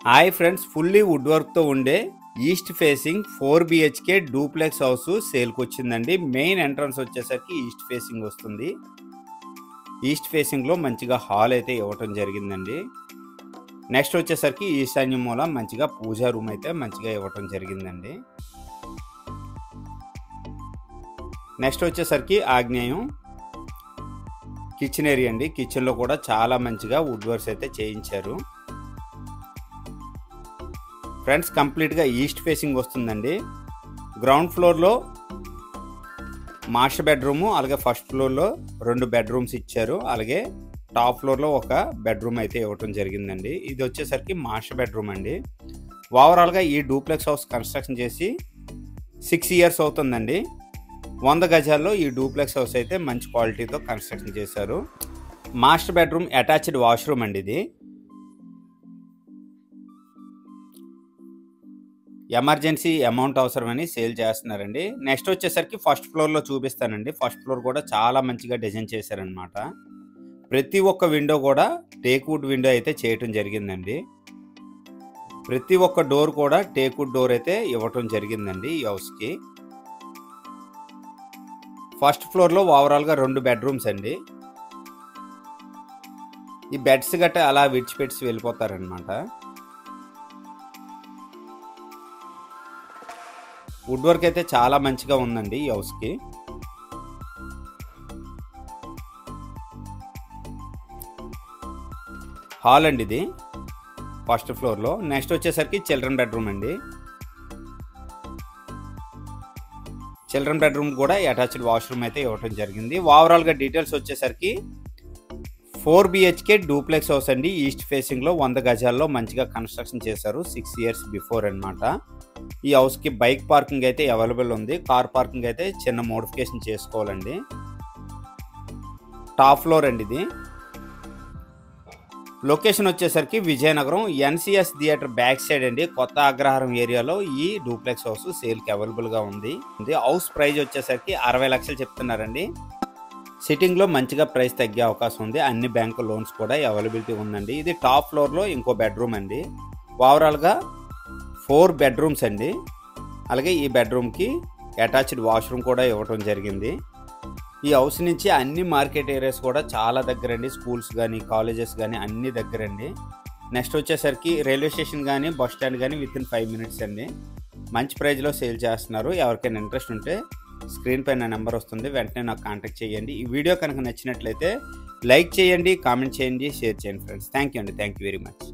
Hi friends, fully would వర్క్తో ఉండే east facing 4 BHK duplex house సేల్కి వచ్చిందండి. మెయిన్ ఎంట్రన్స్ వచ్చేసరికి ఈస్ట్ ఫేసింగ్ వస్తుంది. ఈస్ట్ ఫేసింగ్లో మంచిగా హాల్ అయితే ఇవ్వటం జరిగిందండి. నెక్స్ట్ వచ్చేసరికి ఈశాన్య మూల మంచిగా పూజా రూమ్ అయితే మంచిగా ఇవ్వటం జరిగిందండి. నెక్స్ట్ వచ్చేసరికి ఆగ్నేయం కిచెన్ ఏరియా అండి. కిచెన్లో కూడా చాలా మంచిగా వుడ్ వర్క్స్ అయితే చేయించారు. ఫ్రెండ్స్, కంప్లీట్గా ఈస్ట్ ఫేసింగ్ వస్తుందండి. గ్రౌండ్ ఫ్లోర్లో మాస్టర్ బెడ్రూము, అలాగే ఫస్ట్ ఫ్లోర్లో 2 బెడ్రూమ్స్ ఇచ్చారు. అలాగే టాప్ ఫ్లోర్లో ఒక బెడ్రూమ్ అయితే ఇవ్వటం జరిగిందండి. ఇది వచ్చేసరికి మాస్టర్ బెడ్రూమ్ అండి. ఓవరాల్గా ఈ డూప్లెక్స్ హౌస్ కన్స్ట్రక్షన్ చేసి 6 years అవుతుందండి. 100 గజాల్లో ఈ డూప్లెక్స్ హౌస్ అయితే మంచి క్వాలిటీతో కన్స్ట్రక్షన్ చేశారు. మాస్టర్ బెడ్రూమ్ అటాచ్డ్ వాష్రూమ్ అండి. ఇది ఎమర్జెన్సీ అమౌంట్ అవసరమని సేల్ చేస్తున్నారండి. నెక్స్ట్ వచ్చేసరికి ఫస్ట్ ఫ్లోర్లో చూపిస్తానండి. ఫస్ట్ ఫ్లోర్ కూడా చాలా మంచిగా డిజైన్ చేశారనమాట. ప్రతి ఒక్క విండో కూడా టేక్ వుడ్ విండో అయితే చేయటం జరిగిందండి. ప్రతి ఒక్క డోర్ కూడా టేక్ వుడ్ డోర్ అయితే ఇవ్వటం జరిగిందండి ఈ హౌస్కి. ఫస్ట్ ఫ్లోర్లో ఓవరాల్గా 2 బెడ్రూమ్స్ అండి. ఈ బెడ్స్ గట్ట అలా విడిచిపెట్టి వెళ్ళిపోతారనమాట. వుడ్ వర్క్ అయితే చాలా మంచిగా ఉందండి ఈ హౌస్కి. హాల్ అండి ఇది ఫస్ట్ ఫ్లోర్లో. నెక్స్ట్ వచ్చేసరికి చిల్డ్రన్ బెడ్రూమ్ అండి. చిల్డ్రన్ బెడ్రూమ్ కూడా అటాచ్డ్ వాష్రూమ్ అయితే ఇవ్వటం జరిగింది. ఓవరాల్గా డీటెయిల్స్ వచ్చేసరికి 4 BHK డూప్లెక్స్ హౌస్ అండి. ఈస్ట్ ఫేసింగ్లో 100 గజాల్లో మంచిగా కన్స్ట్రక్షన్ చేశారు 6 years బిఫోర్ అనమాట. ఈ హౌస్కి బైక్ పార్కింగ్ అయితే అవైలబుల్ ఉంది. కార్ పార్కింగ్ అయితే చిన్న మోడిఫికేషన్ చేసుకోవాలండి. టాప్ ఫ్లోర్ అండి ఇది. లొకేషన్ వచ్చేసరికి Vizianagaram NCS theatre back side అండి. కొత్త అగ్రహారం ఏరియాలో ఈ డూప్లెక్స్ హౌస్ సేల్కి అవైలబుల్గా ఉంది. హౌస్ ప్రైస్ వచ్చేసరికి 60 లక్షలు చెప్తున్నారండి. సిట్టింగ్లో మంచిగా ప్రైస్ తగ్గే అవకాశం ఉంది. అన్ని బ్యాంకు లోన్స్ కూడా అవైలబిలిటీ ఉందండి. ఇది టాప్ ఫ్లోర్లో ఇంకో బెడ్రూమ్ అండి. ఓవరాల్గా 4 బెడ్రూమ్స్ అండి. అలాగే ఈ బెడ్రూమ్కి అటాచ్డ్ వాష్రూమ్ కూడా ఇవ్వటం జరిగింది. ఈ హౌస్ నుంచి అన్ని మార్కెట్ ఏరియాస్ కూడా చాలా దగ్గరండి. స్కూల్స్ కానీ కాలేజెస్ కానీ అన్ని దగ్గరండి. నెక్స్ట్ వచ్చేసరికి రైల్వే స్టేషన్ కానీ బస్ స్టాండ్ కానీ వితిన్ 5 minutes అండి. మంచి ప్రైజ్లో సేల్ చేస్తున్నారు. ఎవరికైనా ఇంట్రెస్ట్ ఉంటే స్క్రీన్ పైన నెంబర్ వస్తుంది, వెంటనే నాకు కాంటాక్ట్ చేయండి. ఈ వీడియో కనుక నచ్చినట్లయితే లైక్ చేయండి, కామెంట్ చేయండి, షేర్ చేయండి ఫ్రెండ్స్. థ్యాంక్ యూ అండి. Thank you very much.